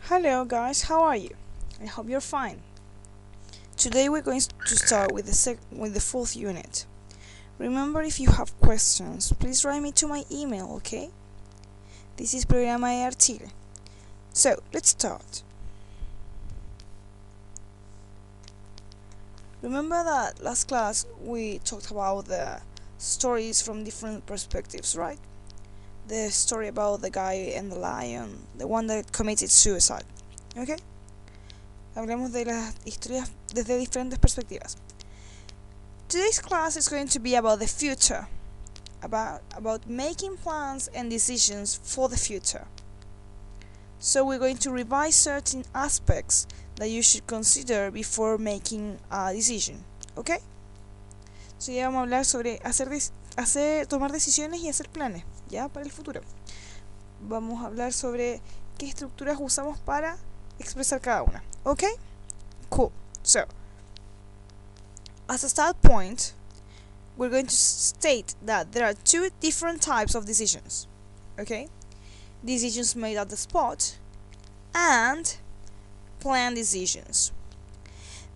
Hello guys, how are you? I hope you're fine. Today we're going to start with the fourth unit. Remember, if you have questions, please write me to my email, okay? This is Programa de Archile. So, let's start. Remember that last class we talked about the stories from different perspectives, right? The story about the guy and the lion, the one that committed suicide, okay? Hablemos de las historias desde diferentes perspectivas. Today's class is going to be about the future, about making plans and decisions for the future. So we're going to revise certain aspects that you should consider before making a decision, ¿ok? So ya vamos a hablar sobre tomar decisiones y hacer planes, ya, para el futuro. Vamos a hablar sobre qué estructuras usamos para expresar cada una, ¿ok? Cool. So, as a start point, we're going to state that there are two different types of decisions, okay? Decisions made at the spot and planned decisions.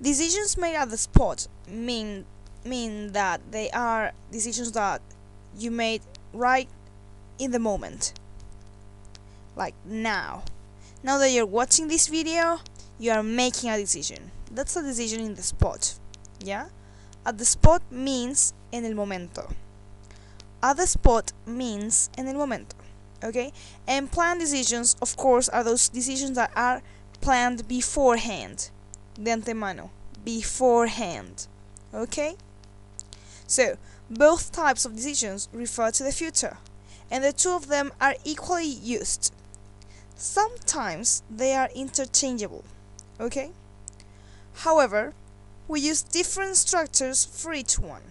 Decisions made at the spot mean that they are decisions that you made right in the moment, like now. Now that you're watching this video, you are making a decision. That's a decision in the spot, yeah? At the spot means en el momento. At the spot means en el momento, okay? And planned decisions, of course, are those decisions that are planned beforehand, de antemano, beforehand, okay? So, both types of decisions refer to the future, and the two of them are equally used. Sometimes they are interchangeable, okay? However, we use different structures for each one.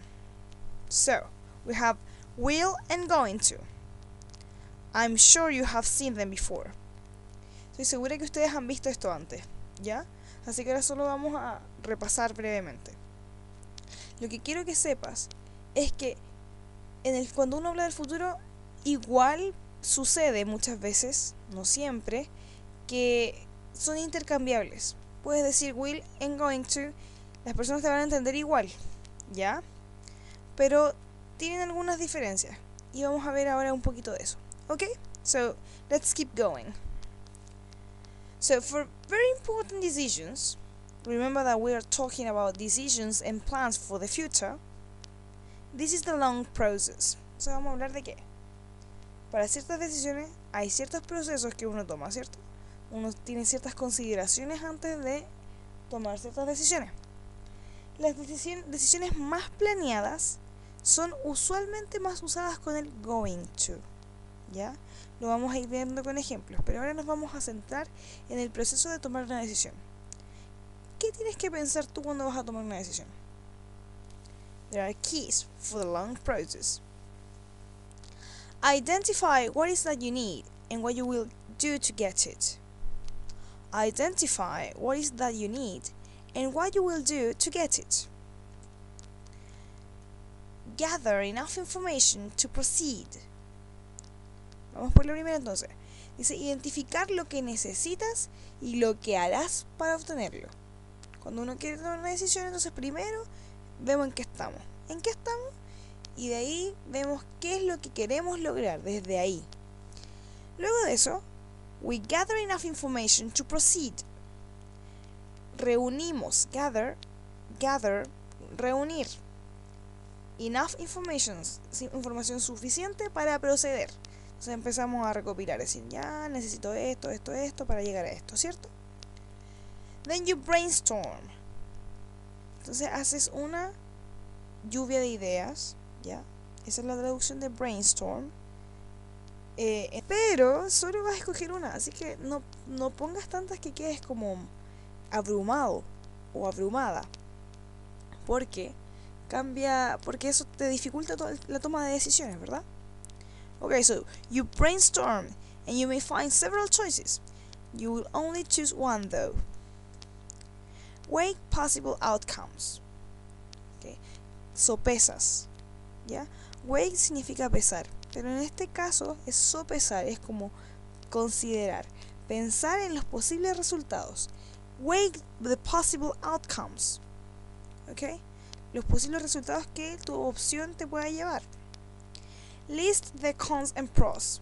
So, we have will and going to. I'm sure you have seen them before. Estoy segura que ustedes han visto esto antes, ¿ya? Así que ahora solo vamos a repasar brevemente. Lo que quiero que sepas es que cuando uno habla del futuro, igual sucede muchas veces, no siempre, que son intercambiables. Puedes decir will and going to, las personas te van a entender igual, ¿ya? Pero tienen algunas diferencias y vamos a ver ahora un poquito de eso, ¿ok? So, let's keep going. So, for very important decisions, remember that we are talking about decisions and plans for the future. This is the long process. So, vamos a hablar de qué. Para ciertas decisiones hay ciertos procesos que uno toma, ¿cierto? Uno tiene ciertas consideraciones antes de tomar ciertas decisiones. Las decisiones más planeadas son usualmente más usadas con el going to, ¿ya? Lo vamos a ir viendo con ejemplos, pero ahora nos vamos a centrar en el proceso de tomar una decisión. ¿Qué tienes que pensar tú cuando vas a tomar una decisión? There are keys for the long process. Identify what is that you need and what you will do to get it. Identify what is that you need and what you will do to get it. Gather enough information to proceed. Vamos por lo primero entonces. Dice identificar lo que necesitas y lo que harás para obtenerlo. Cuando uno quiere tomar una decisión, entonces primero vemos en qué estamos. ¿En qué estamos? Y de ahí vemos qué es lo que queremos lograr desde ahí. Luego de eso, we gather enough information to proceed. Reunimos, gather, reunir. Enough information, información suficiente para proceder. Entonces empezamos a recopilar, decir, ya necesito esto para llegar a esto, ¿cierto? Then you brainstorm. Entonces haces una lluvia de ideas, ¿ya? Esa es la traducción de brainstorm. Pero solo vas a escoger una, así que no pongas tantas que quedes como abrumado o abrumada. Porque eso te dificulta la toma de decisiones, ¿verdad? Okay, so you brainstorm and you may find several choices. You will only choose one though. Weigh possible outcomes. Okay. Sopesas, ¿ya? Weigh significa pesar, pero en este caso es sopesar, es como considerar. Pensar en los posibles resultados. Weigh the possible outcomes. ¿Ok? Los posibles resultados que tu opción te pueda llevar. List the cons and pros.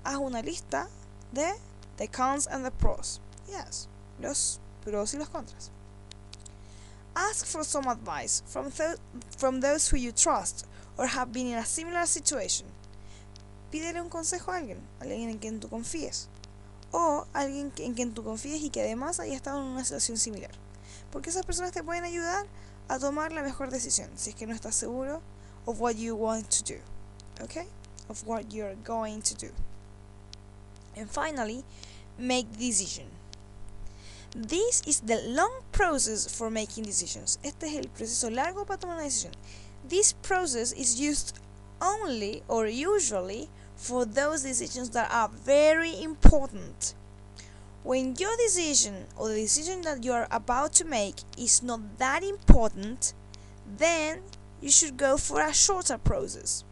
Haz una lista de the cons and the pros. Yes, los pros y los contras. Ask for some advice from those who you trust or have been in a similar situation. Pídele un consejo a alguien en quien tú confíes. O alguien en quien tú confíes y que además haya estado en una situación similar. Porque esas personas te pueden ayudar a tomar la mejor decisión si es que no estás seguro of what you want to do. Okay? Of what you're going to do. And finally, make the decision. This is the long process for making decisions. Este es el proceso largo para tomar una decisión. This process is used only or usually for those decisions that are very important. When your decision or the decision that you are about to make is not that important, then you should go for a shorter process.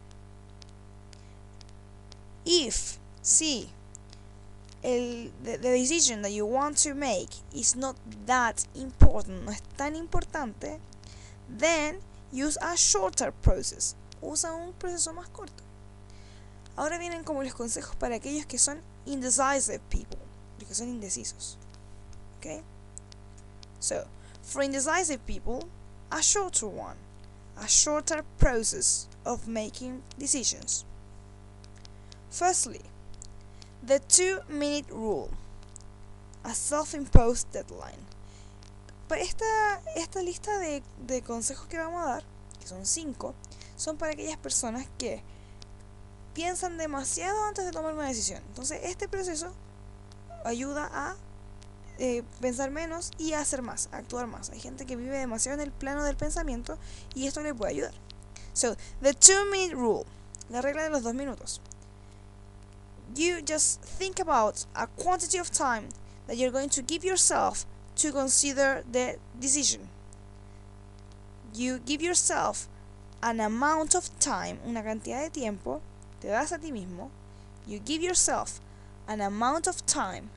If, see, the decision that you want to make is not that important, no es tan importante, then use a shorter process. Usa un proceso más corto. Ahora vienen como los consejos para aquellos que son indecisive people, los que son indecisos. Okay? So, for indecisive people, a shorter one, a shorter process of making decisions. Firstly, the 2-minute rule, a self-imposed deadline. Para esta lista de consejos que vamos a dar, que son 5, son para aquellas personas que piensan demasiado antes de tomar una decisión. Entonces este proceso ayuda a pensar menos y a hacer más, a actuar más. Hay gente que vive demasiado en el plano del pensamiento y esto le puede ayudar. So, the 2-minute rule, la regla de los 2 minutos. You just think about a quantity of time that you're going to give yourself to consider the decision. You give yourself an amount of time, una cantidad de tiempo, te das a ti mismo, you give yourself an amount of time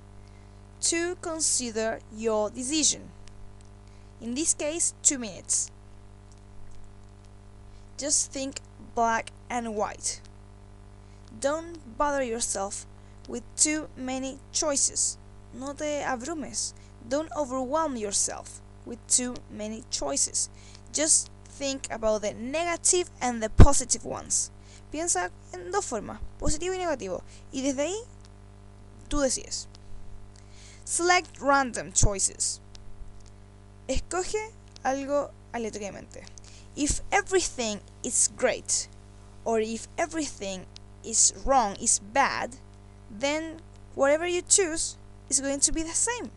to consider your decision. In this case, 2 minutes. Just think black and white. Don't bother yourself with too many choices. No te abrumes. Don't overwhelm yourself with too many choices. Just think about the negative and the positive ones. Piensa en dos formas, positivo y negativo, y desde ahí tú decides. Select random choices. Escoge algo aleatoriamente. If everything is great, or if everything is wrong, is bad, then whatever you choose is going to be the same.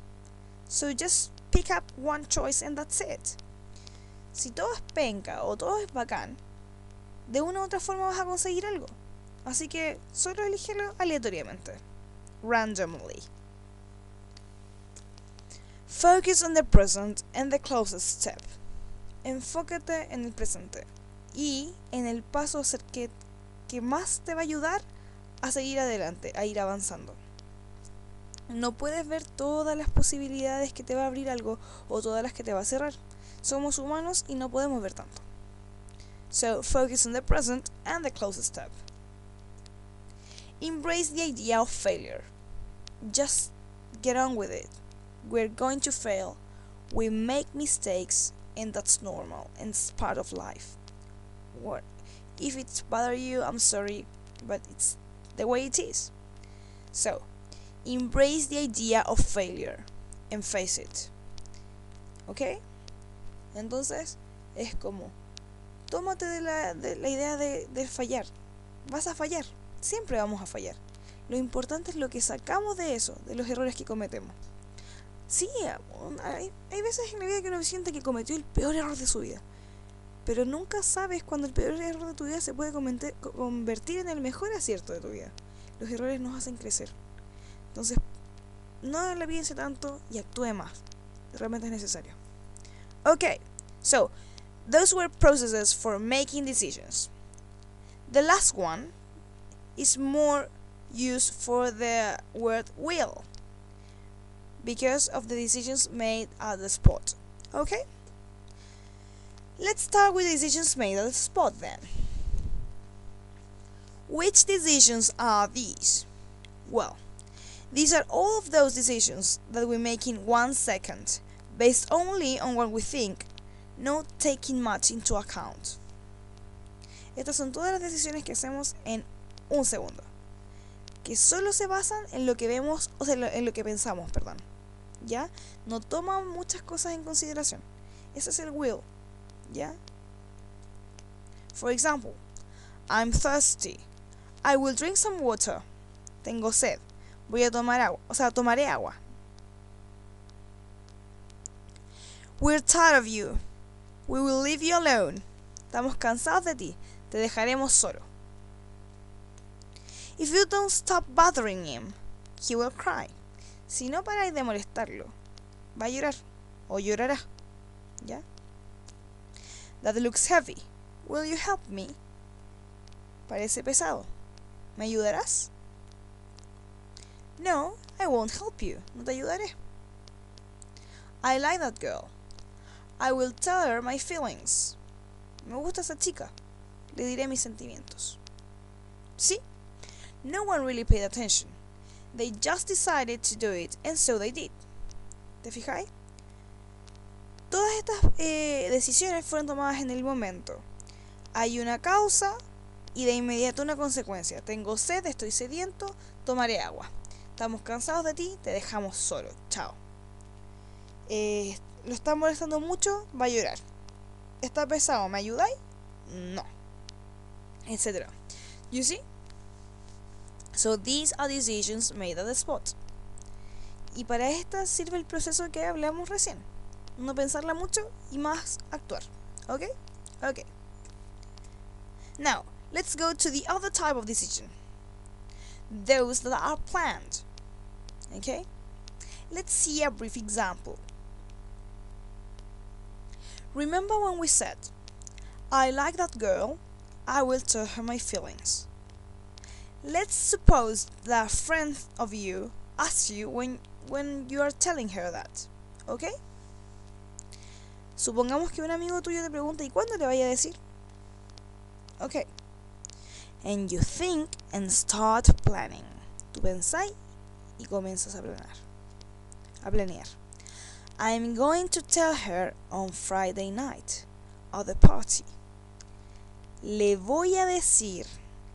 So just pick up one choice and that's it. Si todo es penca o todo es bacán, de una u otra forma vas a conseguir algo. Así que solo elígelo aleatoriamente. Randomly. Focus on the present and the closest step. Enfócate en el presente y en el paso que más te va a ayudar a seguir adelante, a ir avanzando. No puedes ver todas las posibilidades que te va a abrir algo o todas las que te va a cerrar. Somos humanos y no podemos ver tanto. So, focus on the present and the closest step. Embrace the idea of failure. Just get on with it. We're going to fail. We make mistakes, and that's normal, and it's part of life. What? If it's bother you, I'm sorry, but it's the way it is. So, embrace the idea of failure and face it. ¿Ok? Entonces, es como, tómate de la idea de fallar. Vas a fallar, siempre vamos a fallar. Lo importante es lo que sacamos de eso, de los errores que cometemos. Sí, hay veces en la vida que uno siente que cometió el peor error de su vida. Pero nunca sabes cuando el peor error de tu vida se puede convertir en el mejor acierto de tu vida. Los errores nos hacen crecer. Entonces, no la piense tanto y actúe más. Realmente es necesario. Okay, so, those were processes for making decisions. The last one is more used for the word will because of the decisions made at the spot. Okay? Let's start with decisions made at the spot then. Which decisions are these? Well, these are all of those decisions that we make in 1 second, based only on what we think, not taking much into account. Estas son todas las decisiones que hacemos en un segundo, que solo se basan en lo que vemos, o sea, en lo que pensamos, perdón. ¿Ya? No toman muchas cosas en consideración. Ese es el will. ¿Ya? For example, I'm thirsty. I will drink some water. Tengo sed. Voy a tomar agua. O sea, tomaré agua. We're tired of you. We will leave you alone. Estamos cansados de ti. Te dejaremos solo. If you don't stop bothering him, he will cry. Si no paráis de molestarlo, va a llorar o llorará. ¿Ya? That looks heavy. Will you help me? Parece pesado. ¿Me ayudarás? No, I won't help you. No te ayudaré. I like that girl. I will tell her my feelings. Me gusta esa chica. Le diré mis sentimientos. See? No one really paid attention. They just decided to do it, and so they did. ¿Te fijáis? Todas estas decisiones fueron tomadas en el momento. Hay una causa y de inmediato una consecuencia. Tengo sed, estoy sediento, tomaré agua. Estamos cansados de ti, te dejamos solo. Chao. Lo está molestando mucho, va a llorar. ¿Está pesado? ¿Me ayudáis? No. Etcétera. You see? So these are decisions made at the spot. Y para esta sirve el proceso que hablamos recién. No pensarla mucho y más actuar. ¿Ok? Ok. Now, let's go to the other type of decision. Those that are planned. Okay? Let's see a brief example. Remember when we said, I like that girl, I will tell her my feelings. Let's suppose that a friend of you asks you when you are telling her that. Okay? Supongamos que un amigo tuyo te pregunta, ¿y cuándo le vaya a decir? Okay. And you think and start planning. Tú pensáis y comienzas a planear. I'm going to tell her on Friday night at the party. Le voy a decir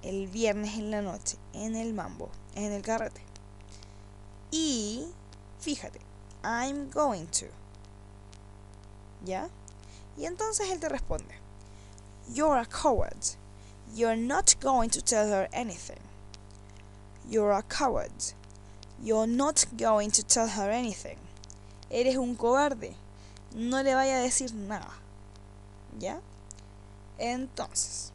el viernes en la noche en el mambo, en el carrete. Y fíjate, I'm going to. ¿Ya? Y entonces él te responde, You're a coward. You're not going to tell her anything. You're a coward. You're not going to tell her anything. Eres un cobarde. No le vaya a decir nada. ¿Ya? Entonces,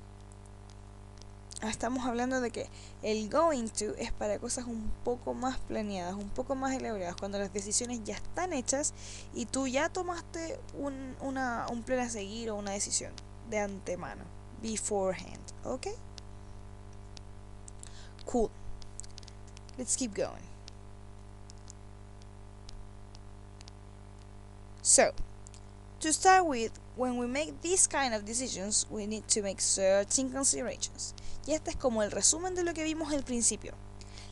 estamos hablando de que el going to es para cosas un poco más planeadas, un poco más elaboradas, cuando las decisiones ya están hechas y tú ya tomaste un plan a seguir o una decisión de antemano, beforehand, ¿ok? Cool. Let's keep going. So, to start with, when we make these kind of decisions, we need to make certain considerations. Y este es como el resumen de lo que vimos al principio.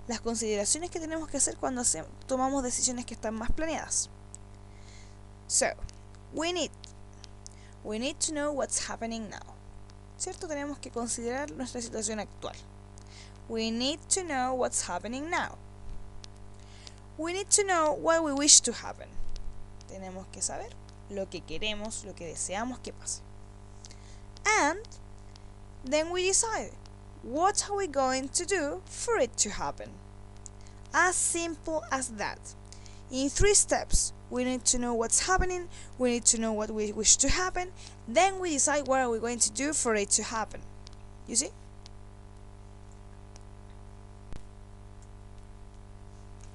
Las consideraciones que tenemos que hacer cuando tomamos decisiones que están más planeadas. So, we need to know what's happening now. ¿Cierto? Tenemos que considerar nuestra situación actual. We need to know what's happening now. We need to know what we wish to happen. Tenemos que saber lo que queremos, lo que deseamos que pase. And then we decide, what are we going to do for it to happen? As simple as that. In 3 steps, we need to know what's happening, we need to know what we wish to happen, then we decide what are we going to do for it to happen. You see?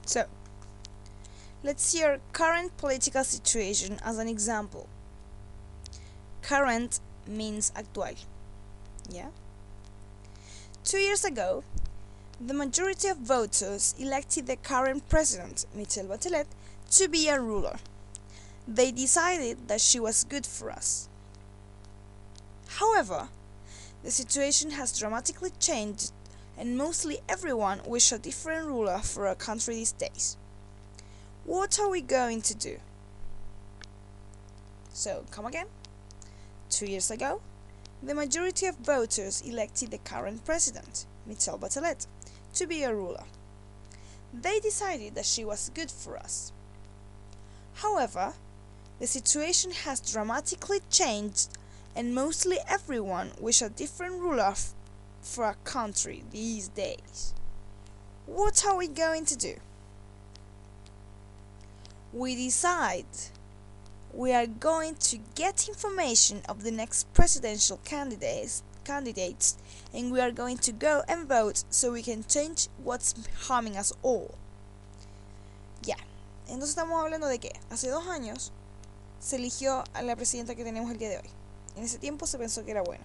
So, let's see our current political situation as an example. Current means actual. Yeah? 2 years ago, The majority of voters elected the current president, Michelle Bachelet, to be a ruler. They decided that she was good for us. However, the situation has dramatically changed and mostly everyone wishes a different ruler for our country these days. What are we going to do? So, come again. 2 years ago, the majority of voters elected the current president, Michelle Bachelet, to be a ruler. They decided that she was good for us. However, the situation has dramatically changed and mostly everyone wishes a different ruler for our country these days. What are we going to do? We decide we are going to get information of the next presidential candidates and we are going to go and vote so we can change what's harming us all. Ya, entonces estamos hablando de que hace 2 años se eligió a la presidenta que tenemos el día de hoy. En ese tiempo se pensó que era bueno.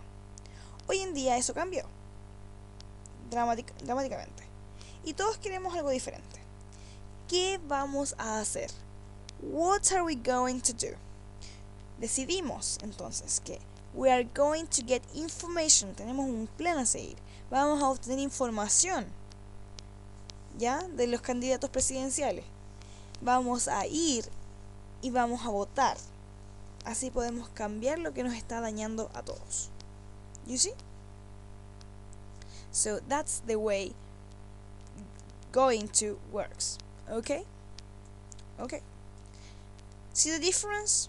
Hoy en día eso cambió dramáticamente y todos queremos algo diferente. ¿Qué vamos a hacer? What are we going to do? Decidimos entonces que we are going to get information, tenemos un plan a seguir. Vamos a obtener información, ¿ya? De los candidatos presidenciales. Vamos a ir y vamos a votar. Así podemos cambiar lo que nos está dañando a todos. You see? So that's the way going to works. Okay? Okay. See the difference?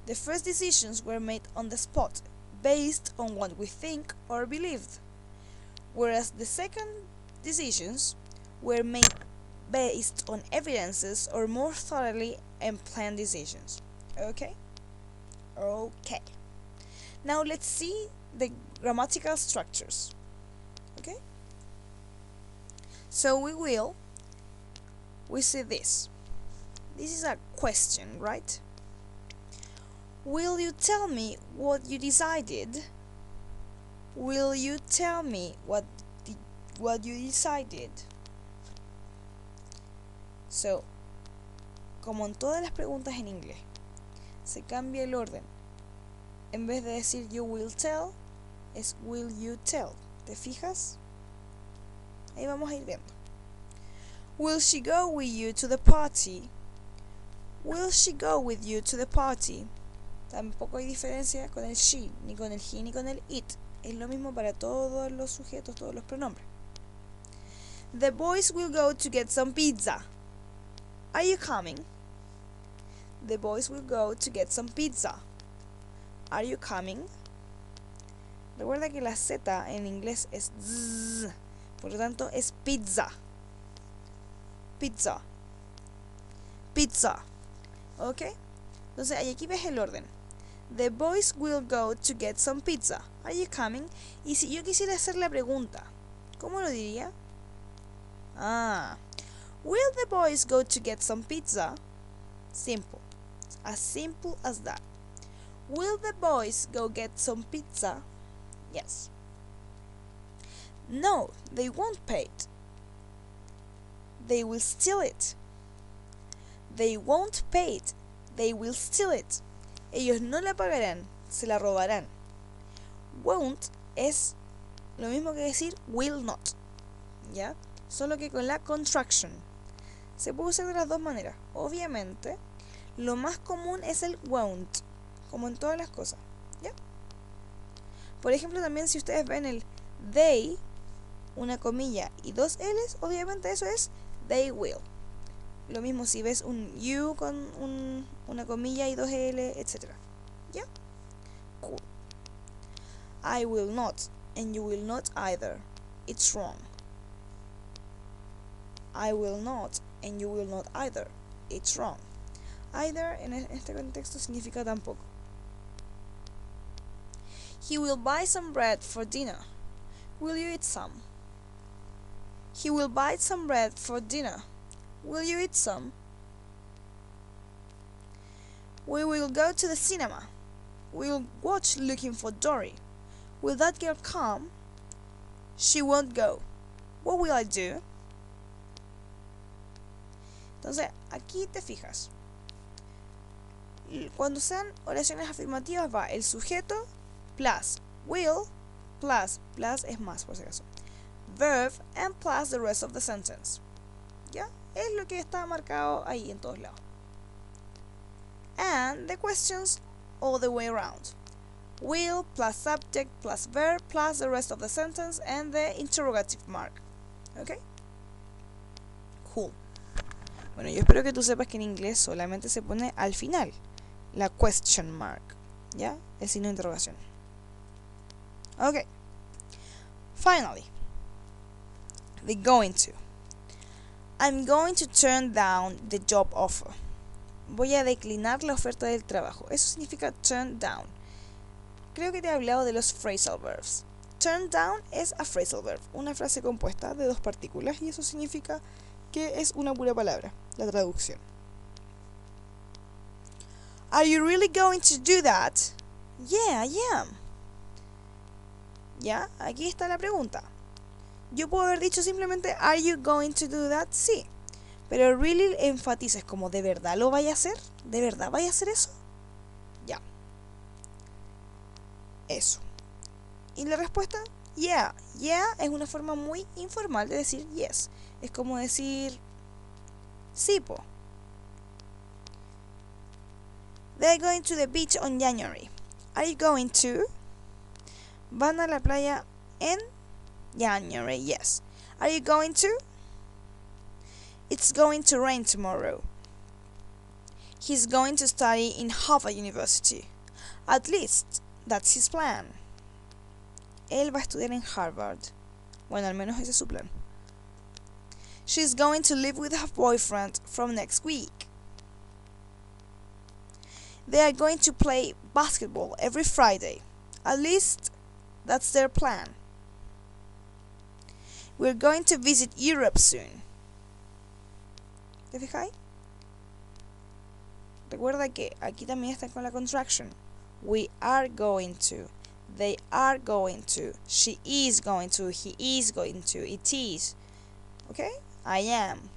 The first decisions were made on the spot, based on what we think or believed, whereas the second decisions were made based on evidences or more thoroughly and planned decisions. Okay? Okay. Now let's see the grammatical structures. Okay? So we see this. This is a question, right? Will you tell me what you decided? Will you tell me what you decided? So, como en todas las preguntas en inglés, se cambia el orden. En vez de decir you will tell, es will you tell. ¿Te fijas? Ahí vamos a ir viendo. Will she go with you to the party? Will she go with you to the party? Tampoco hay diferencia con el she, ni con el he, ni con el it. Es lo mismo para todos los sujetos, todos los pronombres. The boys will go to get some pizza. Are you coming? The boys will go to get some pizza. Are you coming? Recuerda que la Z en inglés es z, por lo tanto es pizza. Pizza. Pizza. ¿Ok? Entonces aquí ves el orden. The boys will go to get some pizza. Are you coming? Y si yo quisiera hacer la pregunta, ¿cómo lo diría? Will the boys go to get some pizza? Simple. As simple as that. Will the boys go get some pizza? Yes. No, they won't pay it. They will steal it. They won't pay it. They will steal it. Ellos no la pagarán, se la robarán. Won't es lo mismo que decir will not, ¿ya? Solo que con la contraction. Se puede usar de las dos maneras. Obviamente, lo más común es el won't, como en todas las cosas, ¿ya? Por ejemplo, también si ustedes ven el they, una comilla y 2 L's, obviamente eso es they will. Lo mismo si ves un you con una comilla y 2 L, etc. ¿Ya? Cool. I will not, and you will not either. It's wrong. I will not, and you will not either. It's wrong. Either en este contexto significa tampoco. He will buy some bread for dinner. Will you eat some? He will buy some bread for dinner. Will you eat some? We will go to the cinema. We'll watch Looking for Dory. Will that girl come? She won't go. What will I do? Entonces, aquí te fijas. Cuando sean oraciones afirmativas va el sujeto plus will plus es más por si acaso, verb and plus the rest of the sentence. ¿Ya? Es lo que está marcado ahí en todos lados. And the questions all the way around. Will plus subject plus verb plus the rest of the sentence and the interrogative mark. ¿Ok? Cool. Bueno, yo espero que tú sepas que en inglés solamente se pone al final la question mark, ¿ya? El signo de interrogación. Ok. Finally, the going to. I'm going to turn down the job offer. Voy a declinar la oferta del trabajo. Eso significa turn down. Creo que te he hablado de los phrasal verbs. Turn down es a phrasal verb, una frase compuesta de dos partículas, y eso significa que es una pura palabra, la traducción. Are you really going to do that? Yeah, I am. Ya, aquí está la pregunta. Yo puedo haber dicho simplemente Are you going to do that? Sí. Pero really enfatices como ¿de verdad lo vaya a hacer? ¿De verdad vaya a hacer eso? Ya. Eso. Y la respuesta, yeah. Yeah es una forma muy informal de decir yes. Es como decir sí, po. They're going to the beach on January. Are you going to? Van a la playa en January, yes. Are you going to? It's going to rain tomorrow. He's going to study in Harvard University. At least, that's his plan. Él va a estudiar en Harvard. Bueno, al menos ese es su plan. She's going to live with her boyfriend from next week. They are going to play basketball every Friday. At least, that's their plan. We're going to visit Europe soon. ¿Te fijáis? Recuerda que aquí también está con la contraction. We are going to. They are going to. She is going to. He is going to. It is. ¿Ok? I am.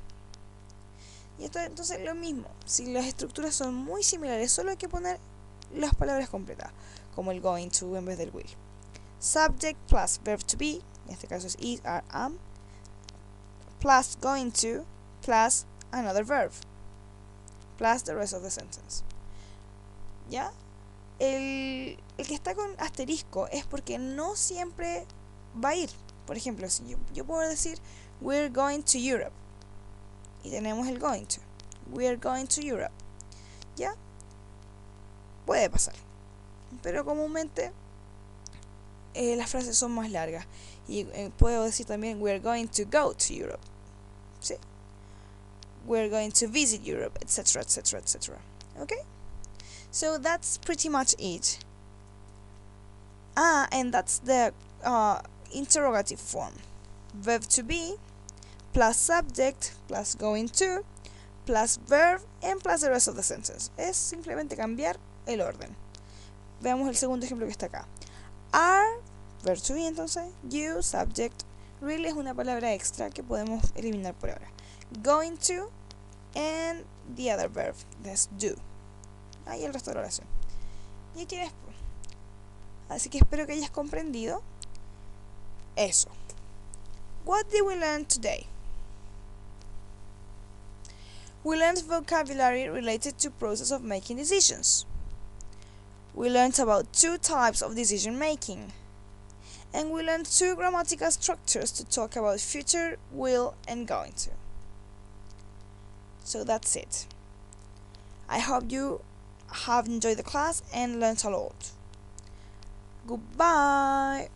Y esto entonces lo mismo. Si las estructuras son muy similares, solo hay que poner las palabras completas, como el going to en vez del will. Subject plus verb to be, en este caso es is, are, am, plus going to, plus another verb, plus the rest of the sentence. ¿Ya? El que está con asterisco es porque no siempre va a ir. Por ejemplo, si yo puedo decir we're going to Europe y tenemos el going to. We're going to Europe. ¿Ya? Puede pasar. Pero comúnmente las frases son más largas. Y puedo decir también we're going to go to Europe. ¿Sí? We're going to visit Europe, etc., etc., etc. Okay? So that's pretty much it. And that's the interrogative form. Verb to be plus subject plus going to plus verb and plus the rest of the sentence. Es simplemente cambiar el orden. Veamos el segundo ejemplo que está acá. Are, verb to be entonces, you, subject, really es una palabra extra que podemos eliminar por ahora. Going to and the other verb, that's do. Ahí el resto de la oración. Y aquí ves. Así que espero que hayas comprendido eso. What did we learn today? We learned vocabulary related to process of making decisions. We learned about 2 types of decision making. And we learned 2 grammatical structures to talk about future, will, and going to. So that's it. I hope you have enjoyed the class and learned a lot. Goodbye!